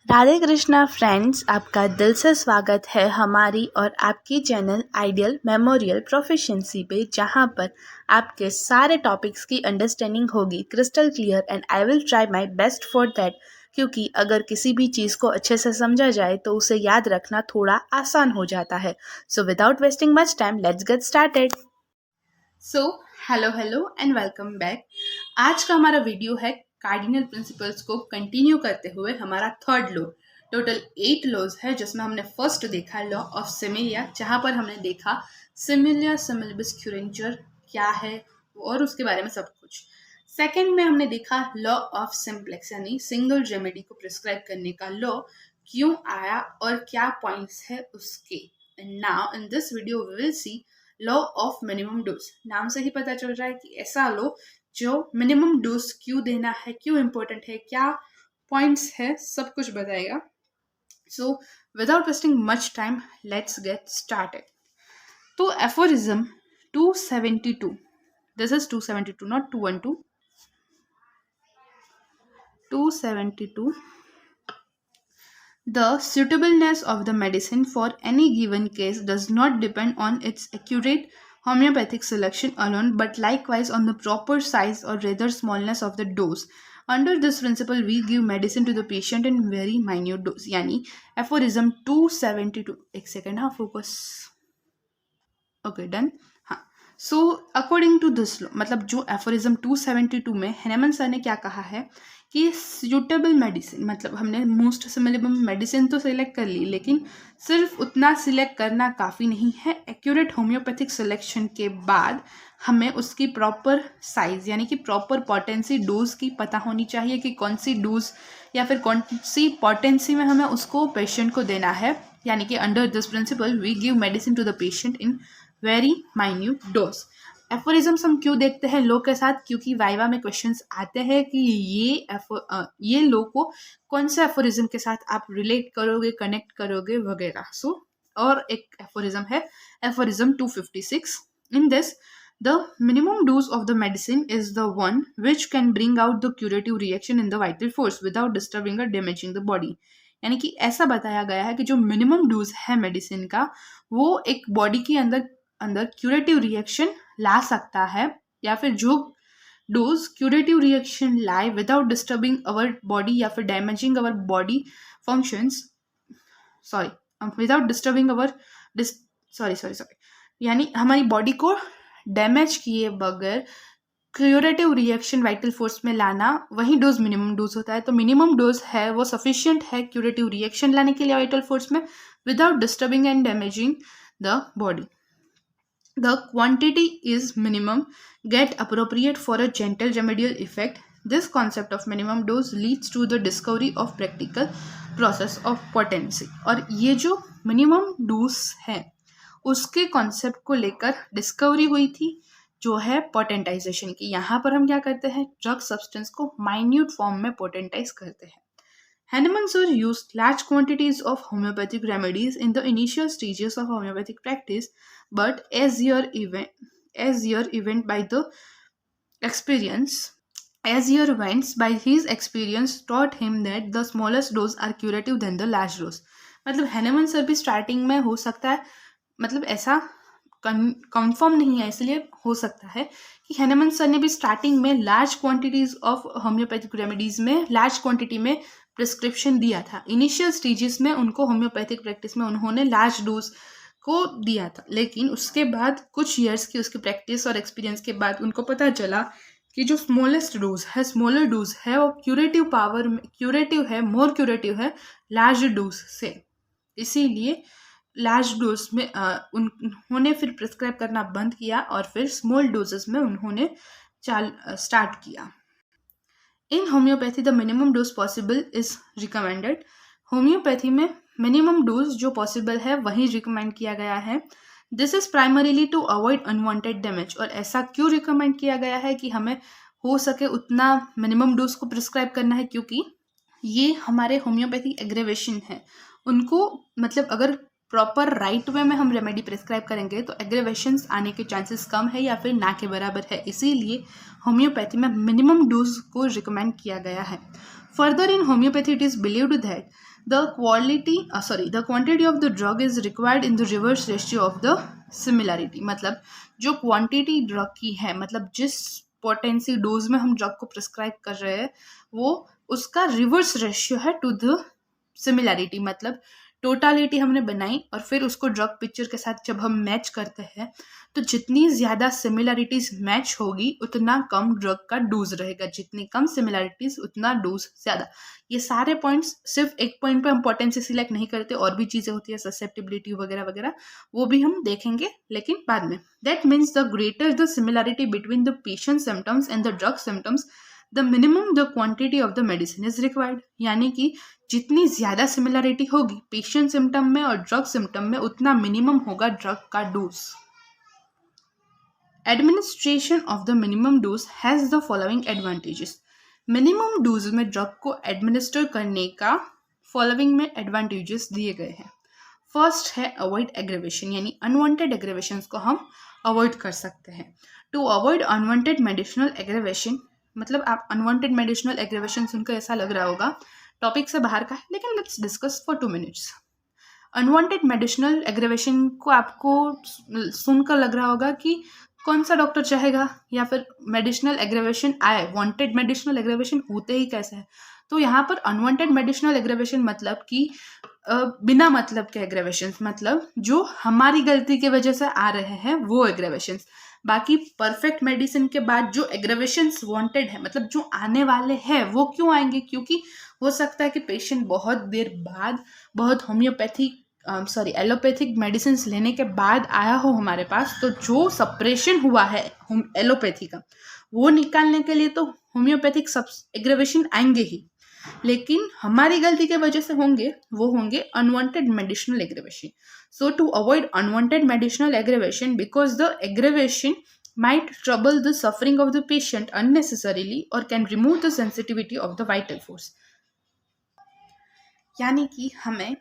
Radhe Krishna friends, आपका दिल से स्वागत है हमारी और आपकी चैनल आइडियल मेमोरियल प्रोफिशिएंसी पे, जहां पर आपके सारे टॉपिक्स की अंडरस्टैंडिंग होगी crystal clear and I will try my best for that. क्योंकि अगर किसी भी चीज़ को अच्छे से समझा जाए तो उसे याद रखना थोड़ा आसान हो जाता है। सो without wasting much time, let's get started. So hello and welcome back. आज का हमारा वीडियो है कार्डिनल प्रिंसिपल्स को कंटिन्यू करते हुए हमारा थर्ड लॉ। टोटल 8 लॉज है, जिसमें हमने फर्स्ट देखा लॉ ऑफ सिमिलिया, जहां पर हमने देखा सिमिलिया सिमिलिबिस क्यूरेंचर क्या है और उसके बारे में सब कुछ। सेकंड में हमने देखा लॉ ऑफ सिंप्लेक्स, यानी सिंगल रेमेडी को प्रिस्क्राइब करने का लॉ क्यों आया और क्या पॉइंट्स है उसके। And now in this video we will see law of minimum dose. नाम से ही पता चल रहा है कि ऐसा लॉ जो मिनिमम डोज क्यों देना है, क्यों इम्पोर्टेंट है, क्या पॉइंट्स है, सब कुछ बताएगा। So without wasting much time, let's get started. तो aphorism 272, this is 272 not 212, 272। The suitableness of the medicine for any given case does not depend on its accurate homeopathic selection alone, but likewise on the proper size or rather smallness of the dose. Under this principle, we give medicine to the patient in very minute dose. यानी aphorism 272। एक second, हाँ focus, okay done. हाँ, so according to this law, मतलब जो aphorism 272 में Hahnemann sir ने क्या कहा है कि सूटेबल मेडिसिन, मतलब हमने मोस्ट सिमिलर मेडिसिन तो सिलेक्ट कर ली, लेकिन सिर्फ उतना सिलेक्ट करना काफ़ी नहीं है। एक्यूरेट होम्योपैथिक सिलेक्शन के बाद हमें उसकी प्रॉपर साइज यानी कि प्रॉपर पोटेंसी डोज की पता होनी चाहिए कि कौन सी डोज या फिर कौन सी पोटेंसी में हमें उसको पेशेंट को देना है। यानी कि under this principle we give medicine to the patient in very minute dose. Aphorisms हम क्यों देखते हैं लो के साथ, क्योंकि वाइवा में क्वेश्चंस आते हैं कि ये लो को कौन से एफोरिज्म के साथ आप रिलेट करोगे, कनेक्ट करोगे वगैरह। सो और एक एफोरिज्म है aphorism 256। In this the minimum dose of the medicine is the one which can bring out the curative reaction in the vital force without disturbing or damaging the body। यानी कि ऐसा बताया गया है कि जो मिनिमम डोज है medicine का, वो एक बॉडी के अंदर अंदर क्यूरेटिव रिएक्शन ला सकता है, या फिर जो डोज क्यूरेटिव रिएक्शन लाए विदाउट डिस्टर्बिंग अवर बॉडी या फिर damaging our body functions, without disturbing our यानी हमारी बॉडी को डैमेज किए बगैर क्यूरेटिव रिएक्शन वाइटल फोर्स में लाना, वही डोज मिनिमम डोज होता है। तो मिनिमम डोज है वो सफिशिएंट है क्यूरेटिव रिएक्शन लाने के लिए वाइटल फोर्स में without disturbing and damaging the body. The quantity is minimum, get appropriate for a gentle remedial effect. This concept of minimum dose leads to the discovery of practical process of potency। और ये जो minimum dose है उसके concept को लेकर discovery हुई थी, जो है पोटेंटाइजेशन की। यहाँ पर हम क्या करते हैं, ड्रग सब्सटेंस को माइन्यूट फॉर्म में पोटेंटाइज करते हैं। Hahnemann sir used large quantities of homeopathic remedies in the initial stages of homeopathic practice, but as year event by the experience, as year went by his experience taught him that the smallest dose are curative than the large dose। मतलब Hahnemann sir भी starting में हो सकता है, मतलब ऐसा confirm नहीं है, इसलिए हो सकता है कि हैनेमन सर ने भी स्टार्टिंग में large quantities of homeopathic remedies में लार्ज क्वांटिटी में प्रिस्क्रिप्शन दिया था। इनिशियल स्टेजेस में उनको होम्योपैथिक प्रैक्टिस में उन्होंने लार्ज डोज को दिया था, लेकिन उसके बाद कुछ ईयर्स की उसकी प्रैक्टिस और एक्सपीरियंस के बाद उनको पता चला कि जो स्मॉलेस्ट डोज है, स्मॉलर डोज है, वो क्यूरेटिव पावर में क्यूरेटिव है, मोर क्यूरेटिव है लार्ज डोज से। इसीलिए लार्ज डोज में उन्होंने फिर प्रिस्क्राइब करना बंद किया और फिर स्मॉल डोजेस में उन्होंने स्टार्ट किया। In homoeopathy the minimum dose possible is recommended. Homoeopathy में मिनिमम डोज जो पॉसिबल है वही रिकमेंड किया गया है। This is primarily to avoid unwanted damage. और ऐसा क्यों रिकमेंड किया गया है कि हमें हो सके उतना मिनिमम डोज को प्रिस्क्राइब करना है, क्योंकि ये हमारे होम्योपैथी एग्रेवेशन है उनको, मतलब अगर प्रॉपर राइट वे में हम रेमेडी प्रिस्क्राइब करेंगे तो एग्रेवेशंस आने के चांसेस कम है या फिर ना के बराबर है। इसीलिए होम्योपैथी में मिनिमम डोज को रिकमेंड किया गया है। Further, in homeopathy, it is believed that the quantity of the drug is required in the reverse ratio of the similarity. मतलब जो क्वांटिटी ड्रग की है, मतलब जिस पोटेंसी डोज में हम ड्रग को प्रिस्क्राइब कर रहे हैं, वो उसका रिवर्स रेशियो है टू द सिमिलैरिटी. मतलब टोटालिटी हमने बनाई और फिर उसको ड्रग पिक्चर के साथ जब हम मैच करते हैं, तो जितनी ज़्यादा सिमिलैरिटीज मैच होगी उतना कम ड्रग का डोज रहेगा, जितनी कम सिमिलैरिटीज उतना डोज ज़्यादा. ये सारे पॉइंट्स, सिर्फ एक पॉइंट पे हम पोटेंसी सिलेक्ट नहीं करते, और भी चीज़ें होती है, ससेप्टिबिलिटी वगैरह वगैरह, वो भी हम देखेंगे लेकिन बाद में. That means the greater the similarity between the patient symptoms and the drug symptoms, the minimum the quantity of the medicine is required. यानी कि जितनी ज़्यादा सिमिलैरिटी होगी पेशेंट सिम्टम में और ड्रग सिम्टम में, उतना मिनिमम होगा ड्रग का dose. Administration of the minimum dose has the following advantages. Minimum dose में ड्रग को एडमिनिस्टर करने का फॉलोइंग में एडवांटेजेस दिए गए हैं. फर्स्ट है अवॉइड एग्रेवेशन, यानी अनवांटेड एग्रेवेशन को हम अवॉइड कर सकते हैं. To avoid unwanted medicinal aggravation, मतलब आप अनवांटेड मेडिसिनल एग्रेवेशन सुनकर ऐसा लग रहा होगा टॉपिक से बाहर का है, लेकिन let's discuss for 2 minutes. Unwanted medicinal aggravation को आपको सुनकर लग रहा होगा कि कौन सा डॉक्टर चाहेगा, या फिर मेडिसिनल एग्रेवेशन आए, वांटेड मेडिसिनल एग्रेवेशन होते ही कैसे है. तो यहाँ पर अनवांटेड मेडिसिनल एग्रेवेशन मतलब कि बिना मतलब के एग्रेवेशन, मतलब जो हमारी गलती की वजह से आ रहे हैं वो एग्रेवेशन. बाकी परफेक्ट मेडिसिन के बाद जो एग्रेवेशंस वांटेड है, मतलब जो आने वाले हैं, वो क्यों आएंगे? क्योंकि हो सकता है कि पेशेंट बहुत देर बाद, बहुत एलोपैथिक मेडिसिन लेने के बाद आया हो हमारे पास, तो जो सप्रेशन हुआ है एलोपैथी का, वो निकालने के लिए तो होम्योपैथिक सब एग्रेवेशन आएंगे ही, लेकिन हमारी गलती के वजह से वो होंगे unwanted medicinal aggravation. So to avoid unwanted medicinal aggravation, because the aggravation might trouble the suffering of the patient unnecessarily or can remove the sensitivity of the vital force. यानी कि हमें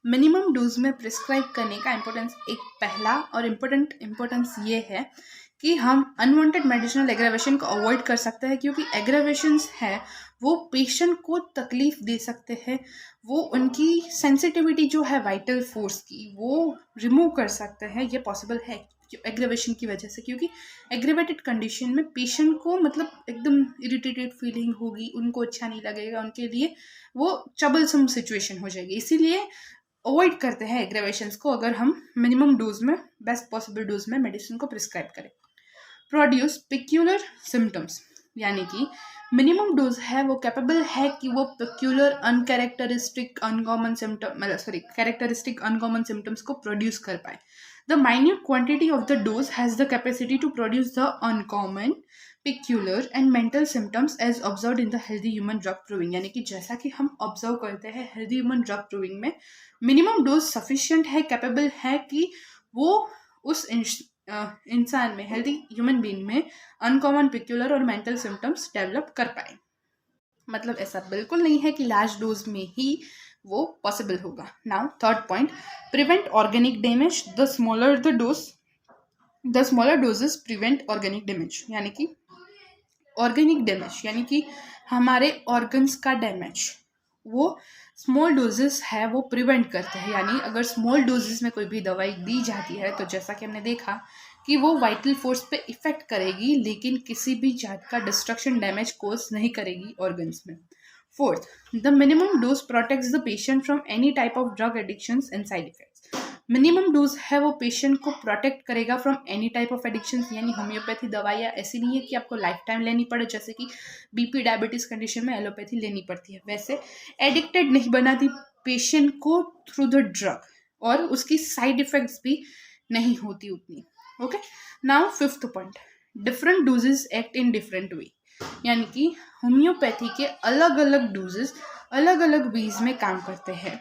मिनिमम डोज में prescribe करने का importance, एक पहला और importance ये है कि हम अनवांटेड मेडिसिनल एग्रेवेशन को अवॉइड कर सकते हैं, क्योंकि एग्रेवेशंस है वो पेशेंट को तकलीफ दे सकते हैं, वो उनकी सेंसिटिविटी जो है वाइटल फोर्स की, वो रिमूव कर सकते हैं. ये पॉसिबल है एग्रेवेशन की वजह से, क्योंकि एग्रेवेटेड कंडीशन में पेशेंट को मतलब एकदम इरिटेटेड फीलिंग होगी, उनको अच्छा नहीं लगेगा, उनके लिए वो ट्रबलसम सिचुएशन हो जाएगी. इसीलिए अवॉइड करते हैं एग्रेवेशंस को अगर हम मिनिमम डोज में, बेस्ट पॉसिबल डोज में मेडिसिन को प्रिस्क्राइब करें. प्रोड्यूस पिक्यूलर सिम्टम्स, यानी कि मिनिमम डोज है वो कैपेबल है कि वो पिक्यूलर कैरेक्टरिस्टिक अनकॉमन सिम्टम्स को प्रोड्यूस कर पाए. The minute quantity of the dose has the capacity to produce the uncommon, peculiar and mental symptoms as observe in the healthy human drug proving. यानी कि जैसा कि हम ऑब्जर्व करते हैं हेल्दी ह्यूमन ड्रग प्रूविंग में, मिनिमम डोज सफिशिएंट है, capable है कि वो उस इंसान में, हेल्दी ह्यूमन बीइंग में अनकॉमन, पिक्यूलर और मेंटल सिम्टम्स डेवलप कर पाए. मतलब ऐसा बिल्कुल नहीं है कि लार्ज डोज में ही वो पॉसिबल होगा. Now third point, prevent organic damage. The smaller the dose, the smaller doses prevent organic damage. यानी कि ऑर्गेनिक डैमेज यानी कि हमारे ऑर्गन्स का डैमेज, वो स्मॉल डोजेस है वो प्रिवेंट करते हैं. यानी अगर स्मॉल डोजेस में कोई भी दवाई दी जाती है, तो जैसा कि हमने देखा कि वो वाइटल फोर्स पे इफेक्ट करेगी, लेकिन किसी भी जात का डिस्ट्रक्शन, डैमेज कोज नहीं करेगी ऑर्गन्स में. Fourth, the minimum dose protects the patient from any type of drug addictions and side effects. Minimum dose है वो पेशेंट को प्रोटेक्ट करेगा from any type of addictions. यानी होम्योपैथी दवाइयाँ ऐसी नहीं है कि आपको लाइफ टाइम लेनी पड़े, जैसे कि बीपी डायबिटीज़ कंडीशन में एलोपैथी लेनी पड़ती है, वैसे एडिक्टेड नहीं बनाती पेशेंट को थ्रू द ड्रग, और उसकी साइड इफेक्ट्स भी नहीं होती उतनी. Okay, now fifth point, different doses act in different way. यानी कि होम्योपैथी के अलग अलग डोजेस अलग अलग वेज में काम करते हैं.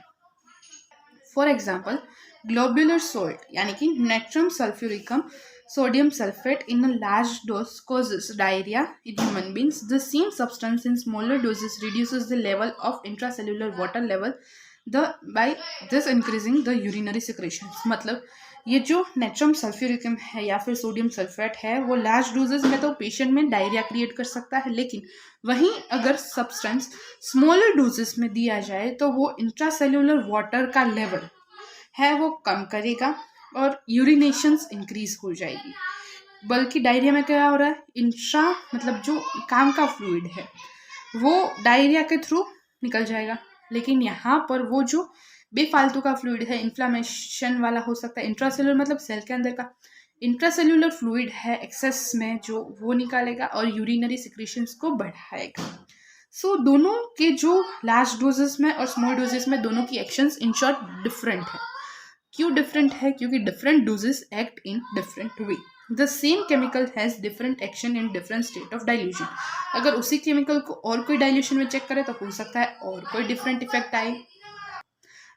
फॉर एग्जाम्पल, ग्लोबुलर सोल्ट यानी कि natrum sulphuricum sodium sulfate in a large dose causes diarrhea in human beings. The same substance in smaller doses reduces the level of intracellular water level by this increasing the urinary secretions. मतलब ये जो natrum sulphuricum है या फिर sodium sulphate है वो large doses में तो पेशेंट में डायरिया क्रिएट कर सकता है, लेकिन वहीं अगर सब्सटेंस स्मॉलर डोजेस में दिया जाए तो वो इंट्रासेल्यूलर वाटर का लेवल है वो कम करेगा और यूरिनेशंस इंक्रीज हो जाएगी। बल्कि डायरिया में क्या हो रहा है, इंट्रा मतलब जो काम का फ्लूइड है वो डायरिया के थ्रू निकल जाएगा, लेकिन यहाँ पर वो जो बेफालतू का फ्लूइड है इन्फ्लामेशन वाला हो सकता है, इंट्रासेल्युलर मतलब सेल के अंदर का इंट्रासेल्युलर फ्लूइड है एक्सेस में जो वो निकालेगा और यूरिनरी सिक्रेशंस को बढ़ाएगा। सो दोनों के जो लार्ज डोजेस में और स्मॉल डोजेस में दोनों की एक्शंस इन शॉर्ट डिफरेंट है। क्यों डिफरेंट है? क्योंकि different doses act in different way. The same chemical has different action in different state of dilution. अगर उसी केमिकल को और कोई डाइल्यूशन में चेक करें तो हो सकता है और कोई डिफरेंट इफेक्ट आए।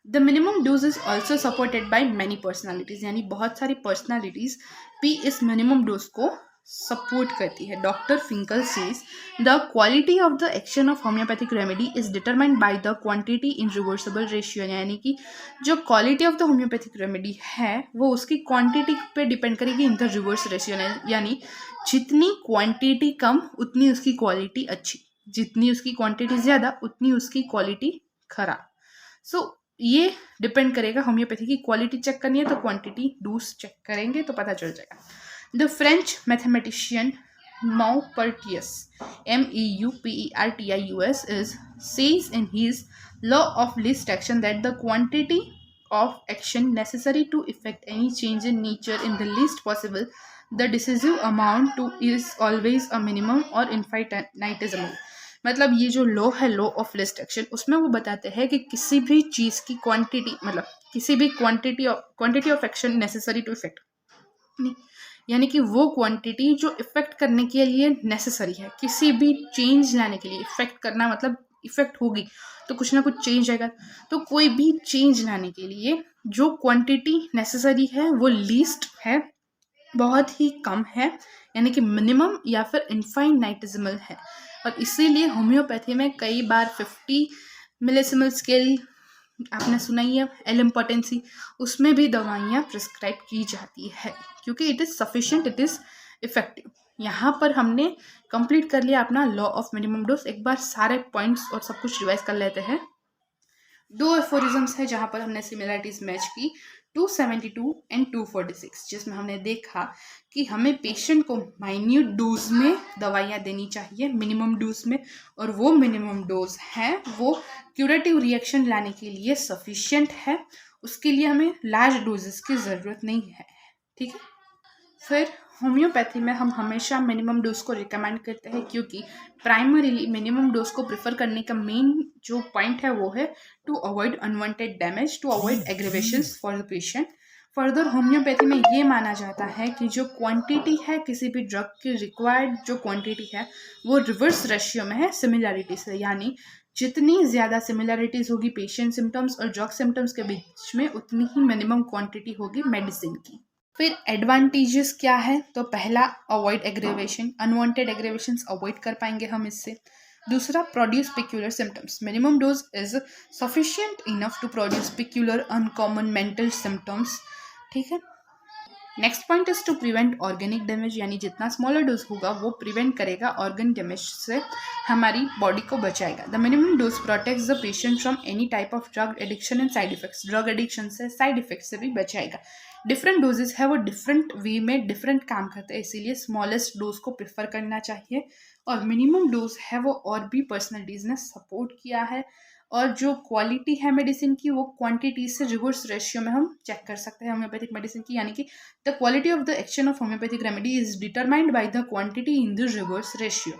The minimum dose is also supported by many personalities, यानी बहुत सारी पर्सनैलिटीज भी इस मिनिमम डोज को सपोर्ट करती है। Doctor Finkel says the quality of the action of homeopathic remedy is determined by the quantity in reversible ratio, यानी कि जो quality of the homeopathic remedy है वो उसकी क्वांटिटी पे डिपेंड करेगी इन द रिवर्स रेशियो, यानी जितनी क्वांटिटी कम उतनी उसकी क्वालिटी अच्छी, जितनी उसकी क्वांटिटी ज़्यादा उतनी उसकी क्वालिटी खराब। सो ये डिपेंड करेगा, होम्योपैथी की क्वालिटी चेक करनी है तो क्वांटिटी डोज चेक करेंगे तो पता चल जाएगा। The French mathematician Maupertuis, Meupertius, says in his law of least action that the quantity of action necessary to effect any change in nature in the least possible, the decisive amount to is always a minimum or infinitesimal। मतलब ये जो law है, law of list action, उसमें वो बताते हैं कि किसी भी चीज़ की क्वांटिटी मतलब किसी भी quantity of action necessary to effect, यानी कि वो क्वांटिटी जो इफेक्ट करने के लिए नेसेसरी है, किसी भी चेंज लाने के लिए। इफेक्ट करना मतलब इफेक्ट होगी तो कुछ ना कुछ चेंज आएगा, तो कोई भी चेंज लाने के लिए जो क्वांटिटी नेसेसरी है वो लीस्ट है, बहुत ही कम है, यानी कि मिनिमम या फिर इनफाइनाइटेसिमल है। और इसीलिए होम्योपैथी में कई बार 50 मिलीसिमल स्केल आपने सुना ही है, एल इम्पोर्टेंसी, उसमें भी दवाइयाँ प्रिस्क्राइब की जाती है क्योंकि it is sufficient, it is effective. यहाँ पर हमने कंप्लीट कर लिया अपना लॉ ऑफ मिनिमम डोज। एक बार सारे पॉइंट्स और सब कुछ रिवाइज कर लेते हैं। 2 एफोरिज्म्स है जहाँ पर हमने सिमिलरिटीज मैच की, 272 एंड 246, जिसमें हमने देखा कि हमें पेशेंट को माइन्यूट डोज में दवाइयाँ देनी चाहिए, मिनिमम डोज में, और वो मिनिमम डोज है वो क्यूरेटिव रिएक्शन लाने के लिए सफिशिएंट है, उसके लिए हमें लार्ज डोजेस की ज़रूरत नहीं है। ठीक है, फिर होम्योपैथी में हम हमेशा मिनिमम डोज को रिकमेंड करते हैं क्योंकि प्राइमरीली मिनिमम डोज को प्रेफर करने का मेन जो पॉइंट है वो है to avoid unwanted damage, to avoid aggravations for the patient. Further homoeopathy में ये माना जाता है कि जो क्वांटिटी है किसी भी ड्रग की रिक्वायर्ड जो क्वांटिटी है वो रिवर्स रेशियो में है सिमिलैरिटी से, यानी जितनी ज़्यादा सिमिलैरिटीज होगी पेशेंट सिम्टम्स और ड्रग सिम्टम्स के बीच में उतनी ही मिनिमम क्वांटिटी होगी मेडिसिन की। फिर एडवांटेजेस क्या है, तो पहला avoid aggravation, unwanted aggravations avoid कर पाएंगे हम इससे। दूसरा produce peculiar symptoms, minimum dose is sufficient enough to produce peculiar uncommon mental symptoms. ठीक है, next point is to prevent organic damage, यानी जितना स्मॉलर डोज होगा वो प्रिवेंट करेगा ऑर्गन डैमेज से, हमारी बॉडी को बचाएगा। The minimum dose protects the patient from any type of drug addiction and side effects, drug addiction से साइड इफेक्ट से भी बचाएगा। डिफरेंट डोजेस है वो डिफरेंट वे में डिफरेंट काम करते हैं, इसीलिए स्मॉलेस्ट डोज को प्रेफर करना चाहिए। और मिनिमम डोज है वो और भी पर्सनलिटीज ने सपोर्ट किया है, और जो क्वालिटी है मेडिसिन की वो क्वांटिटी से रिवर्स रेशियो में हम चेक कर सकते हैं होम्योपैथिक मेडिसिन की, यानी कि the quality of the action of homeopathic remedy is determined by the quantity in the reverse ratio.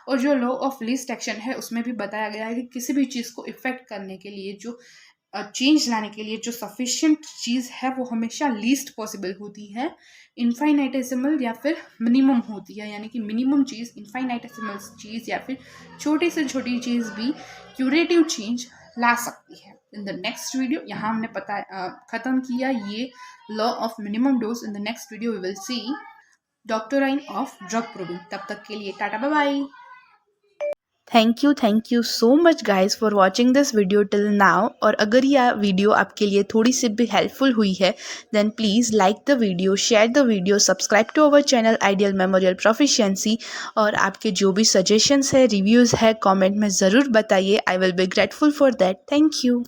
और जो लॉ ऑफ लीस्ट एक्शन है उसमें भी बताया गया है कि किसी भी चीज़ को इफेक्ट करने के लिए, जो चेंज लाने के लिए जो सफिशिएंट चीज़ है वो हमेशा लीस्ट पॉसिबल होती है, इनफाइनाइटेसिमल या फिर मिनिमम होती है, यानी कि मिनिमम चीज़, इनफाइनाइटेसिमल चीज़ या फिर छोटी से छोटी चीज़ भी क्यूरेटिव चेंज ला सकती है। इन द नेक्स्ट वीडियो यहाँ हमने ख़त्म किया ये law of minimum dose. In the next video we will see doctrine of drug proving. तब तक के लिए tata bye bye. Thank you so much guys for watching this video till now. और अगर यह वीडियो आपके लिए थोड़ी सी भी हेल्पफुल हुई है then please like the video, share the video, subscribe to our channel ideal memorial proficiency. और आपके जो भी सजेशंस है, रिव्यूज़ है, कमेंट में ज़रूर बताइए। I will be grateful for that. Thank you.